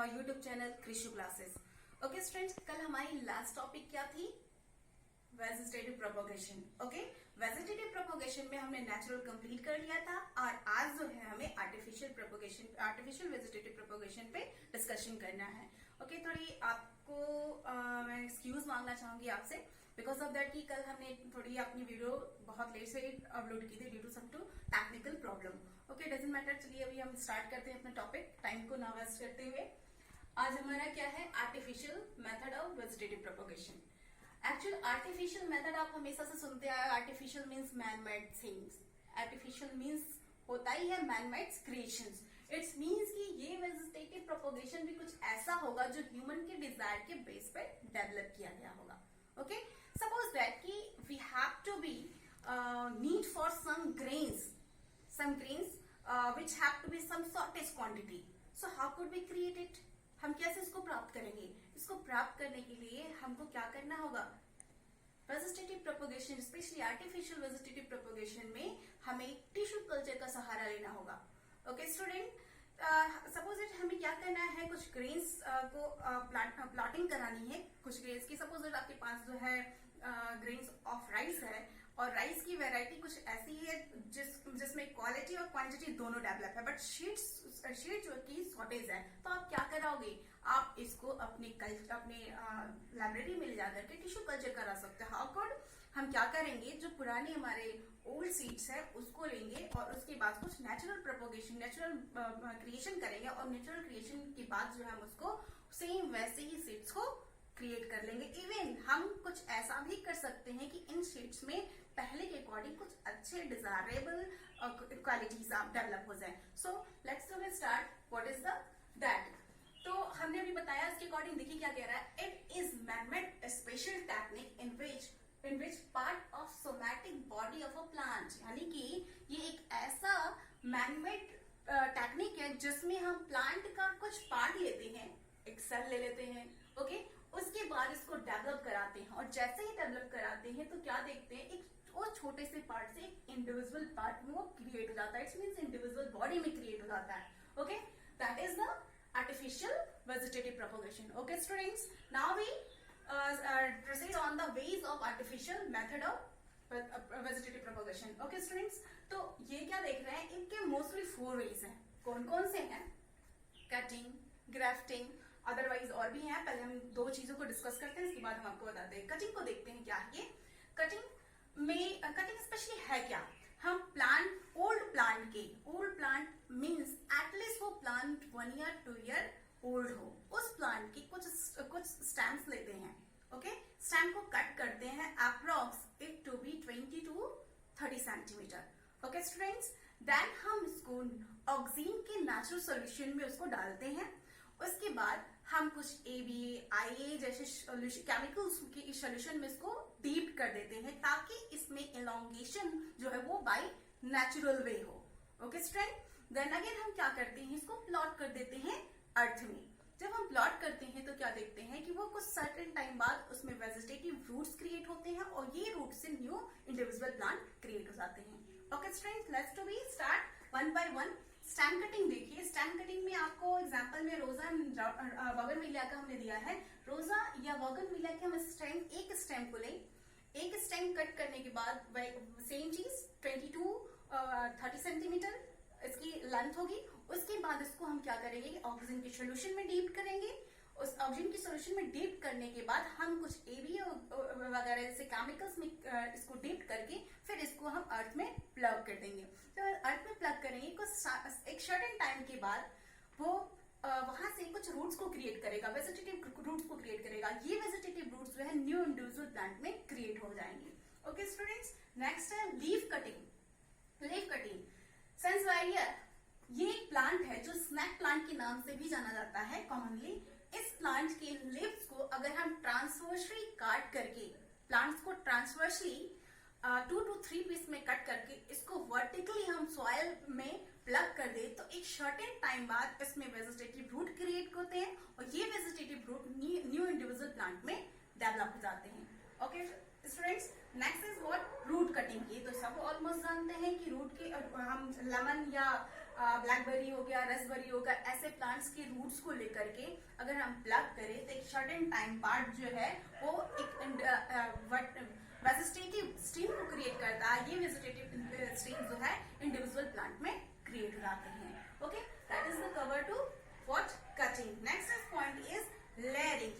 YouTube channel कृषि classes. Okay students, कल हमारी लास्ट टॉपिक क्या थी? Vegetative propagation. Okay, vegetative propagation में हमने नेचुरल कंप्लीट कर लिया था और आज जो है हमें artificial propagation, artificial vegetative propagation पे डिस्कशन करना है। ओके, थोड़ी आपको मैं एक्सक्यूज मांगना चाहूंगी आपसे बिकॉज ऑफ दैट कि कल हमने थोड़ी अपनी वीडियो बहुत लेट से अपलोड की थी due to some to technical problem. Okay, doesn't matter. चलिए अभी हम स्टार्ट करते हैं अपना टॉपिक, टाइम को ना वेस्ट करते हुए। आज हमारा क्या है? Artificial method of vegetative propagation. Actual artificial method आप हमेशा से सुनते आए, artificial means man made things. Artificial means होता ही है man made creations. It's means कि ये वेजिटेटिव प्रोपोगेशन भी कुछ ऐसा होगा जो ह्यूमन के डिजायर के बेस पे डेवलप किया गया होगा। ओके, सपोज दैट कि we have to be need for some grains which have to be some shortage quantity. So how could we create it? हम कैसे इसको प्राप्त करेंगे? इसको प्राप्त करने के लिए हमको क्या करना होगा? Vegetative propagation, specially artificial vegetative propagation में हमें टिश्यू कल्चर का सहारा लेना होगा। ओके स्टूडेंट, सपोज इट हमें क्या करना है, कुछ ग्रेन्स को प्लॉटिंग करानी है। कुछ ग्रेन्स की, सपोज इट आपके पास जो है ग्रेन्स ऑफ राइस है और राइस की वैरायटी कुछ ऐसी है जिसमें क्वालिटी और क्वांटिटी दोनों डेवलप है, बट शीट जो की शॉर्टेज है। तो आप क्या कराओगे? आप इसको अपने लाइब्रेरी में ले जाकर के टिश्यू कल्चर करा सकते हैं। How could? हम क्या करेंगे, जो पुराने हमारे ओल्ड सीड्स है उसको लेंगे और उसके बाद कुछ नेचुरल प्रोपोगेशन, नेचुरल क्रिएशन करेंगे और नेचुरल क्रिएशन के बाद जो है हम उसको सेम वैसे ही सीड्स को क्रिएट कर लेंगे। इवन हम कुछ ऐसा भी कर सकते हैं कि इन शीट्स में पहले के अकॉर्डिंग कुछ अच्छे डिजायरेबल क्वालिटीज डेवलप हो जाए। So let's start. What is that? तो हमने अभी बताया इसके अकॉर्डिंग। देखिए क्या कह रहा है, it is man-made special technique in which part of somatic body of a plant, यानी कि ये एक ऐसा मैन-मेड टेक्निक है जिसमें हम प्लांट का कुछ पार्ट लेते हैं, एक सेल ले लेते हैं। ओके, उसके बाद इसको डेवलप कराते हैं और जैसे ही डेवलप कराते हैं तो क्या देखते हैं, एक वो छोटे से पार्ट से एक इंडिविजुअल पार्ट में वो क्रिएट हो जाता है। इट्स मींस इंडिविजुअल बॉडी में क्रिएट हो जाता है। Okay, that is the artificial vegetative propagation. Okay students, now we proceed on the ways of artificial method of vegetative propagation. Okay students, तो ये क्या देख रहे हैं, इनके मोस्टली 4 ways हैं। कौन कौन से हैं? कटिंग, ग्राफ्टिंग, अदरवाइज और भी हैं। पहले हम 2 चीजों को डिस्कस करते हैं, इसके बाद हम आपको बताते हैं। कटिंग को देखते हैं क्या है ये। कटिंग स्पेशली है क्या? हम ओल्ड प्लांट मीन्स एटलीस्ट वो प्लांट 1 year 2 year ओल्ड हो, उस प्लांट की कुछ स्टेम्स लेते हैं। ओके, स्टेम को कट करते हैं approx it to be 20 to 30 centimetre. Okay students, then हम इसको ऑक्सीन के नेचुरल सोल्यूशन में उसको डालते हैं। उसके बाद हम कुछ ABA जैसे केमिकल्स की सोल्यूशन में इसको डीप कर देते हैं ताकि इसमें एलोंगेशन जो है वो बाय नेचुरल वे हो। ओके स्टूडेंट, देन अगेन हम क्या करते हैं, इसको प्लॉट कर देते हैं अर्थ में। जब हम प्लॉट करते हैं तो क्या देखते हैं कि वो कुछ सर्टेन टाइम बाद उसमें वेजिटेटिव रूट्स क्रिएट होते हैं और ये रूट से न्यू इंडिविजुअल प्लांट क्रिएट हो जाते हैं। Okay students, let's to be start one by one. Stem cutting देखिए। स्टेम कटिंग में आपको एग्जांपल में रोजा वगनविलिया का हमने दिया है। रोजा या वगनविलिया के हम एक स्टेम को लें, एक स्टेम कट करने के बाद सेम चीज 20 to 30 सेंटीमीटर इसकी लेंथ होगी। उसके बाद इसको हम क्या करेंगे, ऑक्सीजन के सोल्यूशन में डीप करेंगे। उस ऑक्सीजन के सोल्यूशन में डीप करने के बाद हम कुछ ABA वगैरह जैसे केमिकल्स में इसको डीप करके फिर इसको हम अर्थ में प्लग कर देंगे। तो अर्थ में प्लग करेंगे, कुछ एक सर्टेन टाइम के बाद वो वहां से कुछ रूट्स को क्रिएट करेगा, वेजिटेटिव रूट्स को क्रिएट करेगा। ये वेजिटेटिव रूट्स जो है न्यू इंडिविजुअल प्लांट में क्रिएट हो जाएंगे। ओके स्टूडेंट्स, नेक्स्ट है लीफ कटिंग। सेंसवाइरिया, ये एक प्लांट है जो स्नैक प्लांट के नाम से भी जाना जाता है कॉमनली। इस प्लांट के लीव्स को अगर हम ट्रांसवर्सली काट करके, प्लांट्स को ट्रांसवर्सली 2 to 3 पीस में कट करके इसको वर्टिकली हम सॉइल में प्लग कर दे तो एक सर्टेन टाइम बाद इसमें वेजिटेटिव रूट क्रिएट होते हैं और ये vegetative root new individual plant में डेवलप हो जाते हैं। Okay students, next is what? Root cutting की। तो सब ऑलमोस्ट जानते हैं कि रूट के हम लेमन या ब्लैकबेरी हो गया, रसबेरी हो गया, ऐसे प्लांट्स के रूट्स को लेकर के अगर हम प्लग करें तो एक सर्टेन टाइम पार्ट जो है वो एक वेजिटेटिव स्ट्रीम को क्रिएट करता है। ये वेजिटेटिव स्ट्रीम जो है इंडिविजुअल प्लांट में क्रिएट हो जाते हैं। Okay, that is the cover to what cutting. Next point is layering.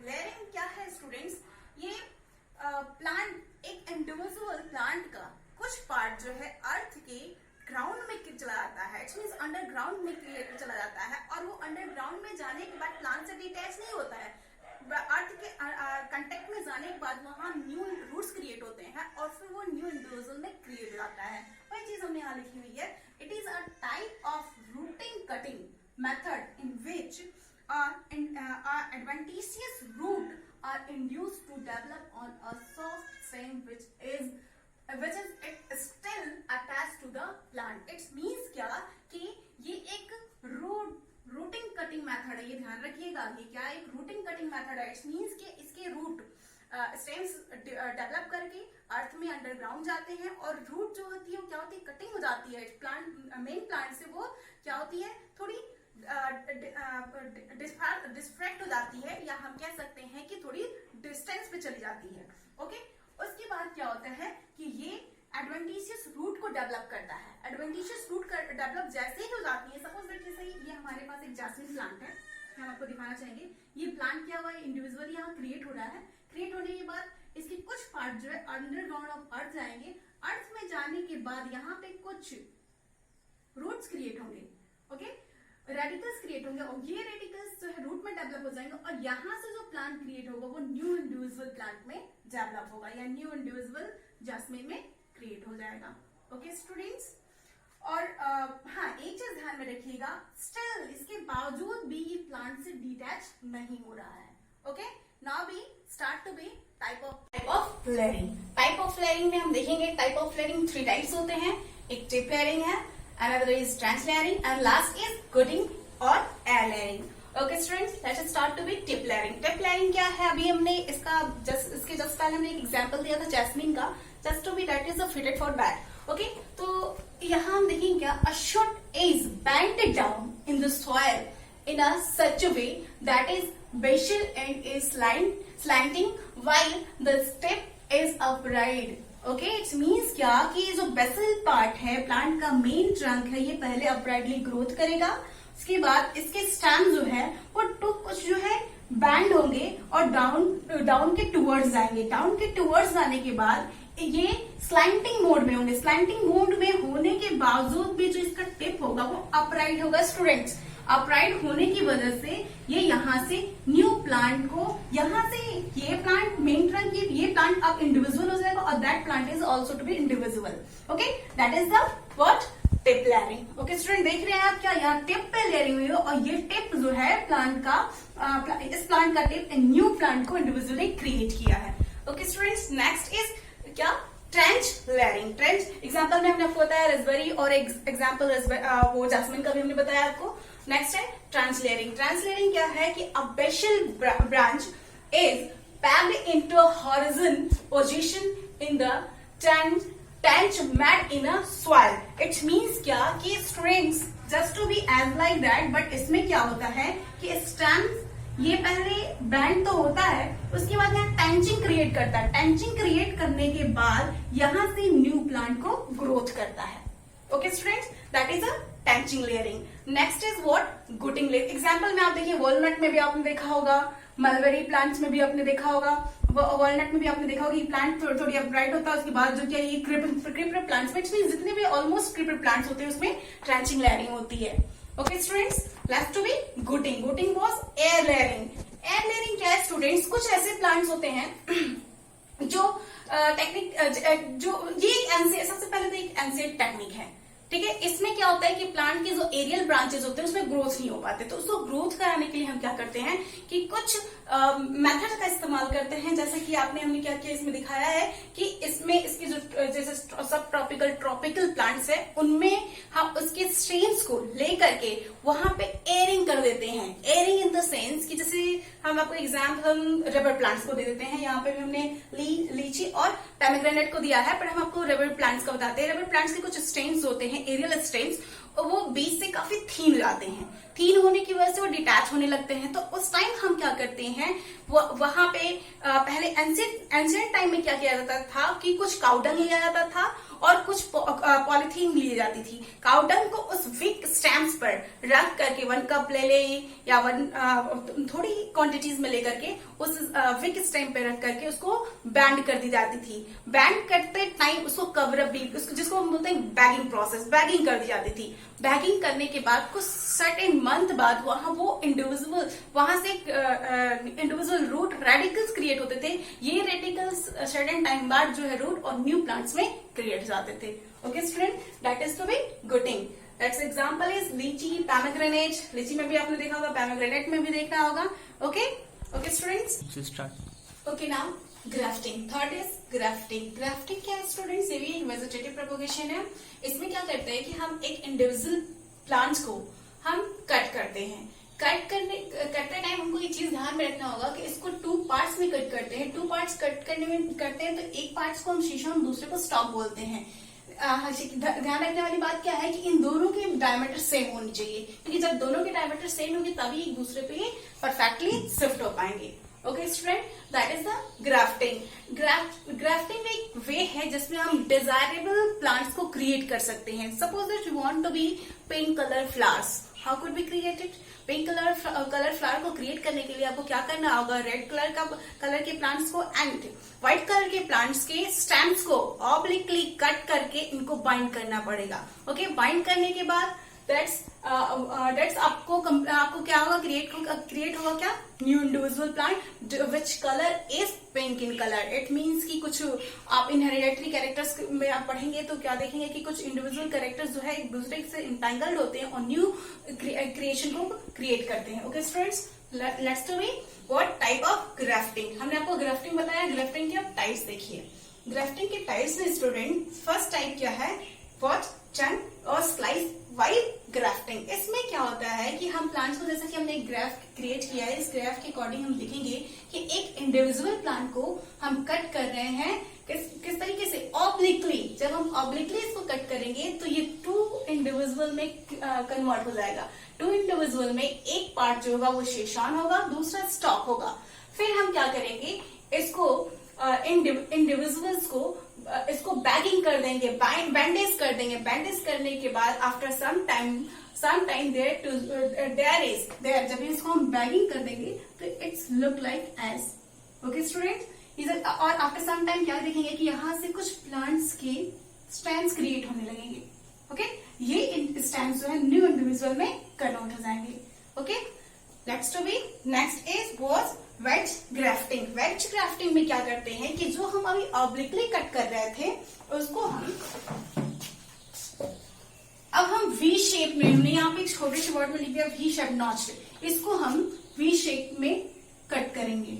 Layering क्या है स्टूडेंट्स? ये प्लांट, एक इंडिविजुअल प्लांट का कुछ पार्ट जो है अर्थ के ग्राउंड में चला जाता है, इट मींस अंडरग्राउंड में चला जाता है, और वो अंडरग्राउंड में जाने के बाद प्लांट से डिटैच नहीं होता है। अर्थ के कांटेक्ट में जाने के बाद वहां न्यू रूट्स क्रिएट होते हैं और फिर वो न्यू इंडिविजुअल में क्रिएट हो जाता है। वही चीज हमने यहाँ लिखी हुई है। It is a type of routing cutting method in which adventitious root are induced to develop on a soft stem which is it still attached to the plant. It means क्या कि ये एक रूटिंग कटिंग मेथड है। ये ध्यान रखिएगा, ये क्या एक रूटिंग कटिंग मेथड है। इट मींस कि इसके रूट स्टेम्स डेवलप करके अर्थ में अंडरग्राउंड जाते हैं और रूट जो होती है वो क्या होती है, कटिंग हो जाती है। प्लांट मेन प्लांट से वो क्या होती है, थोड़ी डिस्ट्रैक्ट हो जाती है, या हम कह सकते हैं कि थोड़ी डिस्टेंस पे चली जाती है। ओके, उसके बाद क्या होता है कि ये एडवेंटिशियस रूट को डेवलप करता है। एडवेंटिशियस रूट डेवलप जैसे ही हो जाती है, सपोज दैट जैसे ये हमारे पास एक जैस्मिन प्लांट है, हम आपको दिखाना चाहेंगे। ये प्लांट क्या हुआ है, इंडिविजुअली यहाँ क्रिएट हो रहा है। क्रिएट होने के बाद इसके कुछ पार्ट जो है अंडरग्राउंड ऑफ अर्थ जाएंगे। अर्थ में जाने के बाद यहाँ पे कुछ रूट्स क्रिएट होंगे। ओके, रेडिकल्स क्रिएट होंगे और ये रेडिकल्स जो है रूट में डेवलप हो जाएंगे और यहाँ से जो प्लांट क्रिएट होगा वो न्यू इंडिविजुअल प्लांट में डेवलप होगा या न्यू इंडिविजुअल जैस्मिन में क्रिएट हो जाएगा। ओके स्टूडेंट्स, और हाँ एक चीज ध्यान में रखिएगा, स्टिल इसके बावजूद भी ये प्लांट से डिटैच नहीं हो रहा है। Okay, now we start to be type of layering. Type of layering में हम देखेंगे टाइप ऑफ लेयरिंग 3 टाइप्स होते हैं। एक टिप लेयरिंग है, another is trench layering and last is coating or air layering. Okay students, let's start to be tip layering. Tip layering क्या है? अभी हमने इसके जस्ट पहले हमने एक एग्जांपल दिया था जैस्मिन का, just to be that is fitted for that. Okay, तो यहाँ हम देखेंगे क्या, a shoot is bent down in the soil in a such a way that is basal and is slanting while the stem is upright. Okay, it means क्या कि जो basal part है plant का मेन ट्रंक है, ये पहले अपराइटली growth करेगा। उसके बाद इसके स्टेम जो है वो कुछ जो है बैंड होंगे और डाउन के टूवर्ड्स जाएंगे। डाउन के टूवर्ड्स जाने के बाद ये स्लैंटिंग मोड में होंगे। स्लैंटिंग मोड में होने के बावजूद भी जो इसका टिप होगा वो अपराइट होगा। स्टूडेंट्स, अपराइट होने की वजह से ये यहाँ से न्यू प्लांट को, यहाँ से ये प्लांट मेन ट्रंक, ये प्लांट अब इंडिविजुअल हो जाएगा और that plant is also to be individual. Okay, that is the what tip layering. Okay student, देख रहे हैं आप क्या, यहाँ टिप पे लेयरिंग हुई है और ये टिप जो है प्लांट का इस प्लांट का टिप न्यू प्लांट को इंडिविजुअली क्रिएट किया है। ओके स्टूडेंट्स, नेक्स्ट इज क्या, ट्रेंच लेयरिंग। ट्रेंच एग्जाम्पल में हमने आपको बताया रसबेरी और एग्जाम्पल वो जैस्मिन का भी हमने बताया आपको। नेक्स्ट है ट्रेंच लेयरिंग। ट्रेंच लेयरिंग क्या है कि a basal branch is packed into a horizontal position in the trench made in a soil. It means क्या कि students just to be as like that, but इसमें क्या होता है कि स्टेम्स ये पहले बैंड तो होता है, उसके बाद यहाँ टेंचिंग क्रिएट करता है। टेंचिंग क्रिएट करने के बाद यहाँ से न्यू प्लांट को ग्रोथ करता है। Okay students, that is a trenching layering. Next is what, gootee layering. Example में आप देखिए वॉलनट में भी आपने देखा होगा, मलबेरी प्लांट्स में भी आपने देखा होगा, वॉलनट में भी आपने देखा होगा कि प्लांट थोड़ी अपराइट होता है। उसके बाद जो क्या ये क्रीपर प्लांट्स में जितने भी ऑलमोस्ट क्रीपर प्लांट्स होते हैं उसमें ट्रेंचिंग लेयरिंग होती है। Okay students, let's to be gooting. Gooting was air layering. Air layering क्या है स्टूडेंट्स, कुछ ऐसे प्लांट्स होते हैं जो टेक्निक जो ये सबसे पहले तो एक एंसेट टेक्निक है, ठीक है। इसमें क्या होता है कि प्लांट के जो एरियल ब्रांचेस होते हैं उसमें ग्रोथ नहीं हो पाते, तो उसको ग्रोथ कराने के लिए हम क्या करते हैं कि कुछ मेथड का इस्तेमाल करते हैं। जैसे कि हमने क्या किया, इसमें दिखाया है कि इसमें इसके जो जैसे सब ट्रॉपिकल प्लांट्स है उनमें हम उसके स्ट्रीम्स को लेकर के वहां पे एयरिंग कर देते हैं। Airing in in the sense कि जैसे हम आपको एग्जाम्पल हम रबर प्लांट्स को दे देते हैं, यहाँ पे भी हमने लीची और पोमेग्रेनेट को दिया है, पर हम आपको रबर प्लांट्स का बताते हैं। रबर प्लांट्स के कुछ स्टेम्स होते हैं, एरियल स्टेम्स, वो बीच से काफी थीन जाते हैं। थीन होने की वजह से वो डिटैच होने लगते हैं। तो उस टाइम हम क्या करते हैं, वहां पे पहले एंशिएंट टाइम में क्या किया जाता था कि कुछ काउडंग लिया जाता था और कुछ पॉलिथीन ली जाती थी। काउडंग को उस वीक स्टैम्प्स पर रख करके 1 कप ले ले या थोड़ी क्वांटिटीज में लेकर के उस वीक स्टैम्प पे रख करके उसको बैंड कर दी जाती थी। बैंड करते टाइम उसको कवर अप भी, जिसको हम बोलते हैं बैगिंग प्रोसेस, बैगिंग कर दी जाती थी। बैगिंग करने के बाद कुछ सर्टेन मंथ बाद वहां से इंडिविजुअल रूट रेडिकल्स क्रिएट होते थे। ये रेडिकल्स सर्टेन टाइम बाद जो है रूट और न्यू प्लांट्स में क्रिएट जाते थे। Okay student, that is to be good thing. That's example is lychee, pomegranate. Lychee में भी आपने देखा होगा, पोमेग्रेनेट में भी देखा होगा। Okay okay students, okay now grafting. Third is grafting. Grafting क्या है स्टूडेंट्स? ये भी वेजिटेटिव प्रोपोगेशन है। इसमें क्या करते हैं कि हम एक इंडिविजुअल प्लांट्स को हम कट करते हैं। करते टाइम हमको एक चीज ध्यान में रखना होगा कि इसको 2 पार्ट्स में कट करते हैं। 2 पार्ट्स कट करने में करते हैं तो एक पार्ट्स को हम शीशम, दूसरे को स्टॉक बोलते हैं। ध्यान रखने वाली बात क्या है कि इन दोनों के डायमीटर सेम होनी चाहिए, क्योंकि जब दोनों के डायमीटर सेम होंगे तभी एक दूसरे पे परफेक्टली शिफ्ट हो पाएंगे। Okay student, that is the grafting. Grafting एक वे है जिसमें हम डिजायरेबल प्लांट्स को क्रिएट कर सकते हैं। Suppose that you want to be pink colour flowers, how could be created? Pink colour flower को क्रिएट करने के लिए आपको क्या करना होगा? रेड कलर के प्लांट्स को एंड व्हाइट कलर के प्लांट्स के स्टेम्स को ऑब्लिकली कट करके इनको बाइंड करना पड़ेगा। ओके, बाइंड करने के बाद दैट्स आपको क्या होगा? क्रिएट होगा क्या? New individual plant which colour is pink in colour. It means कि कुछ आप इन हेरिडेटरी कैरेक्टर्स में आप पढ़ेंगे तो क्या देखेंगे कि कुछ इंडिविजुअल कैरेक्टर्स जो है एक दूसरे से इंटेंगल्ड होते हैं और न्यू क्रिएशन को क्रिएट करते हैं। Okay students, let's to be what type of grafting. हमने आपको ग्राफ्टिंग बताया। ग्राफ्टिंग के आप टाइप्स देखिए। ग्राफ्टिंग के टाइप्स में स्टूडेंट फर्स्ट टाइप क्या है? व्हाट, चंक और स्लाइस वाइल ग्राफ्टिंग। इसमें क्या होता है कि हम प्लांट्स को, जैसे कि हमने एक ग्राफ क्रिएट किया है, इस ग्राफ के अकॉर्डिंग हम लिखेंगे कि एक इंडिविजुअल प्लांट को हम कट कर रहे हैं किस तरीके से? ऑब्लिकली। जब हम ऑब्लिकली इसको कट करेंगे तो ये 2 इंडिविजुअल में कन्वर्ट हो जाएगा। 2 इंडिविजुअल में एक पार्ट जो होगा वो शेषान होगा, दूसरा स्टॉक होगा। फिर हम क्या करेंगे? इसको इंडिविजुअल्स को इसको बैगिंग कर देंगे, बैंडेज कर देंगे। बैंडेज करने के बाद आफ्टर सम टाइम देयर जब इसको हम बैगिंग कर देंगे तो it's look like edge. Okay student, और आफ्टर सम टाइम क्या देखेंगे कि यहाँ से कुछ प्लांट्स के स्टैम्स क्रिएट होने लगेंगे। ओके, ये स्टैम्स जो है न्यू इंडिविजुअल में कन्वर्ट हो जाएंगे। Okay, next to be next is was wedge grafting. Wedge grafting में क्या करते हैं कि जो हम अभी ऑब्लिकली कट कर रहे थे उसको हम वी शेप में, हमने यहाँ पे एक छोटे से वर्ड में लिख दिया वी शेप नॉच, इसको हम वी शेप में कट करेंगे।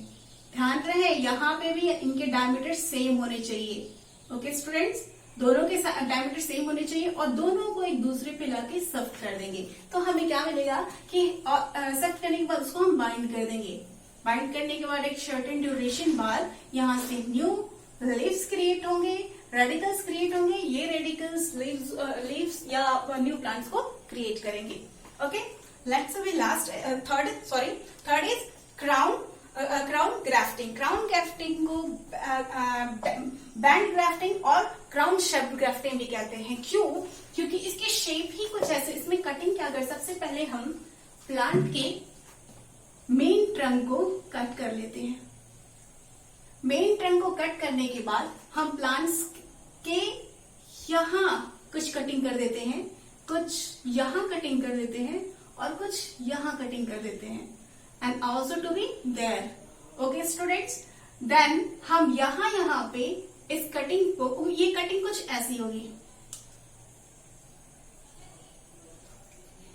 ध्यान रहे यहाँ पे भी इनके डायमीटर सेम होने चाहिए। ओके स्टूडेंट्स, दोनों के डायमीटर सेम होने चाहिए और दोनों को एक दूसरे पे लाके सफ्ट कर देंगे। तो हमें क्या मिलेगा कि सफ्ट करने के बाद उसको हम बाइंड कर देंगे। बाइंड करने के बाद एक सर्टेन ड्यूरेशन बाद यहाँ से न्यू लीव्स क्रिएट होंगे, रेडिकल्स क्रिएट होंगे। ये रेडिकल्स लीव्स या न्यू प्लांट्स को क्रिएट करेंगे। Okay, let's be last third is crown grafting. Crown grafting को बैंड ग्राफ्टिंग और क्राउन शेप ग्राफ्टिंग भी कहते हैं। क्यों? क्योंकि इसके शेप ही कुछ ऐसे। इसमें कटिंग क्या कर, सबसे पहले हम प्लांट के मेन ट्रंक को कट कर लेते हैं। मेन ट्रंक को कट करने के बाद हम प्लांट्स के यहाँ कुछ कटिंग कर देते हैं, कुछ यहाँ कटिंग कर देते हैं और कुछ यहाँ कटिंग कर देते हैं। And also to be there. Okay students, then हम यहाँ पे इस कटिंग को, ये कटिंग कुछ ऐसी होगी।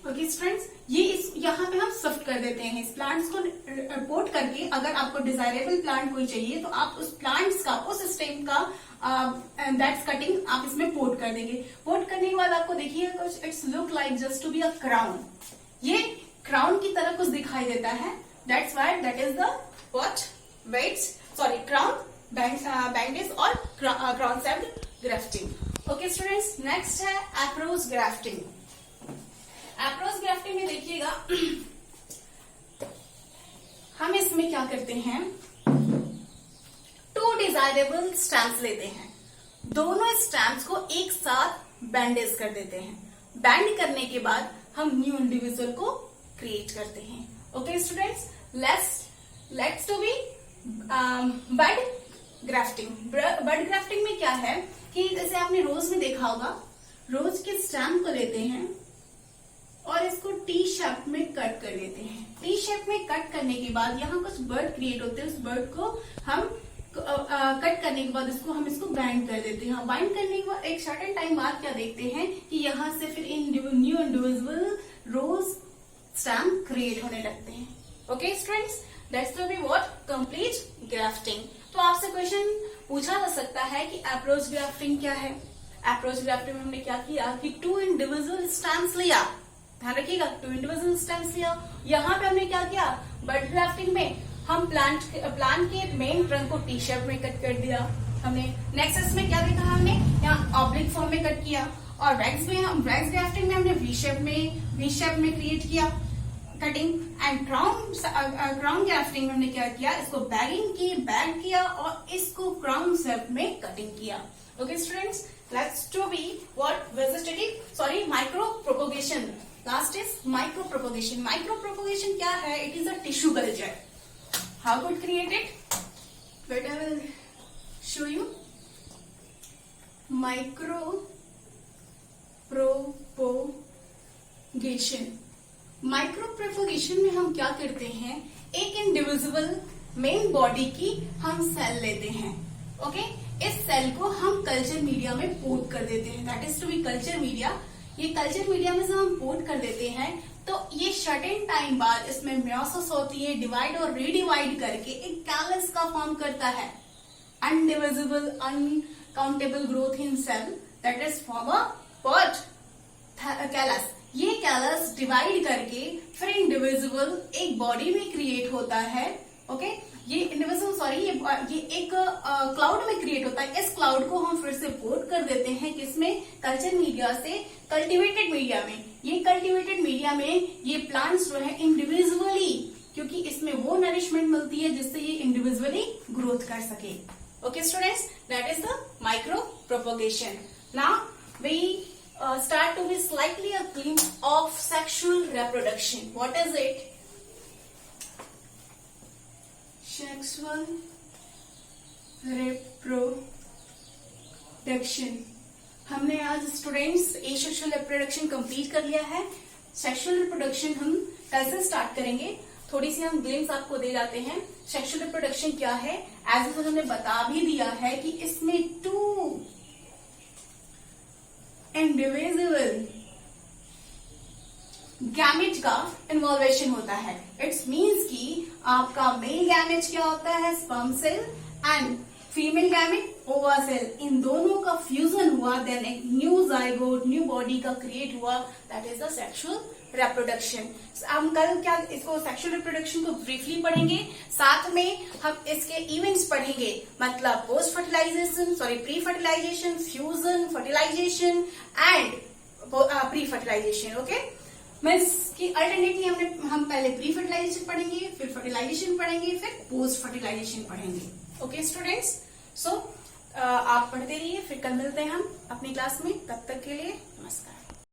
ओके स्टूडेंट्स, ये यहाँ पे हम शिफ्ट कर देते हैं इस प्लांट्स को पोर्ट करके। अगर आपको डिजायरेबल प्लांट कोई चाहिए तो आप उस प्लांट्स का, उस स्टेम का दैट्स कटिंग आप इसमें पोर्ट कर देंगे। पोर्ट करने के बाद आपको देखिए कुछ it's look like just to be a crown. ये क्राउन की तरह कुछ दिखाई देता है, that's why that is the what waits sorry crown bandage और crown shaped grafting. Okay students, next है अप्रोच ग्राफ्टिंग। अप्रोच ग्राफ्टिंग में देखिएगा हम इसमें क्या करते हैं, 2 डिजायरेबल स्टैम्प्स लेते हैं, दोनों स्टैम्प्स को एक साथ बैंडेज कर देते हैं, बैंड करने के बाद हम न्यू इंडिविजुअल को क्रिएट करते हैं। Okay students, let's to be bud grafting. Bud grafting में क्या है कि जैसे आपने रोज में देखा होगा, रोज के स्टैम्प को लेते हैं और इसको टी शेप में कट कर देते हैं। टी शेप में कट करने के बाद यहाँ कुछ बर्ड क्रिएट होते हैं, उस बर्ड को हम कट करने के बाद इसको बाइंड कर देते हैं। बाइंड करने के बाद एक सर्टेन टाइम बाद क्या देखते हैं कि यहाँ से फिर new individual rose stamp create होने लगते हैं। Okay students, that's to be what complete grafting. तो आपसे क्वेश्चन पूछा जा सकता है कि अप्रोच ग्राफ्टिंग क्या है। अप्रोच ग्राफ्टिंग में हमने क्या किया कि 2 इंडिविजुअल स्टैम्प्स लिया, ध्यान रखिएगा 2 इंडिविजुअल स्टैम्प्स लिया। यहाँ पे हमने क्या किया, बड ग्राफ्टिंग में हम प्लांट के मेन ट्रंक को टी शेप में कट कर दिया हमने। नेक्स्ट में क्या देखा हमने, यहाँ ऑब्लिक फॉर्म में कट किया, और वैक्स ग्राफ्टिंग में हमने वी शेप में क्रिएट किया कटिंग। एंड क्राउन ग्राफ्टिंग में हमने क्या किया, इसको बैग किया और इसको क्राउन शेप में कटिंग किया। Okay students, let's to be what micro propagation. Last is micro propagation. Micro propagation क्या है, it is a tissue culture. How could create it, but I will show you. Micro propagation, micro propagation में हम क्या करते हैं, एक individual main body की हम सेल लेते हैं। ओके, इस सेल को हम कल्चर मीडिया में पोर्ट कर देते हैं, that is to be culture media. ये कल्चर मीडिया में जब हम पोर्ट कर देते हैं तो ये सर्टेन टाइम बाद इसमें म्योसिस होती है, डिवाइड और रीडिवाइड करके एक कैलस का फॉर्म करता है। Undivisible uncountable growth in cell, that is form a what callus. ये कैलस डिवाइड करके फिर इंडिविजुअल एक बॉडी में क्रिएट होता है। ओके, ये इंडिविजुअल ये एक क्लाउड में क्रिएट होता है। इस क्लाउड को हम फिर से पोर्ट कर देते हैं किसमें, कल्चर मीडिया से कल्टिवेटेड मीडिया में। ये कल्टिवेटेड मीडिया में ये प्लांट्स जो है इंडिविजुअली, क्योंकि इसमें वो नरिशमेंट मिलती है जिससे ये इंडिविजुअली ग्रोथ कर सके। Okay students, that is the micro propagation. Now we start to be slightly a glimpse of sexual reproduction. What is it? Sexual reproduction. हमने आज स्टूडेंट्स एसेक्सुअल रिप्रोडक्शन कंप्लीट कर लिया है। सेक्सुअल रिप्रोडक्शन हम कल से स्टार्ट करेंगे। थोड़ी सी हम ग्लिम्स आपको दे जाते हैं। सेक्सुअल रिप्रोडक्शन क्या है, एज हमने बता भी दिया है कि इसमें 2 इंडिविजुअल गैमेट का इन्वॉल्वेशन होता है। इट्स मीन्स कि आपका मेल गैमेट क्या होता है, sperm cell, and female gamete ova cell, इन दोनों का फ्यूजन हुआ, देन एक न्यू जाइगोट न्यू बॉडी का क्रिएट हुआ, that is the sexual reproduction. हम कल क्या इसको सेक्सुअल रिप्रोडक्शन को ब्रीफली पढ़ेंगे, साथ में हम इसके इवेंट्स पढ़ेंगे, मतलब post fertilisation pre fertilisation, fusion, fertilisation and pre fertilisation. Okay, means की अल्टरनेटली हम पहले प्री फर्टिलाइजेशन पढ़ेंगे, फिर फर्टिलाइजेशन पढ़ेंगे, फिर पोस्ट फर्टिलाइजेशन पढ़ेंगे। ओके स्टूडेंट्स, सो आप पढ़ते रहिए, फिर कल मिलते हैं हम अपनी क्लास में। तब तक के लिए नमस्कार।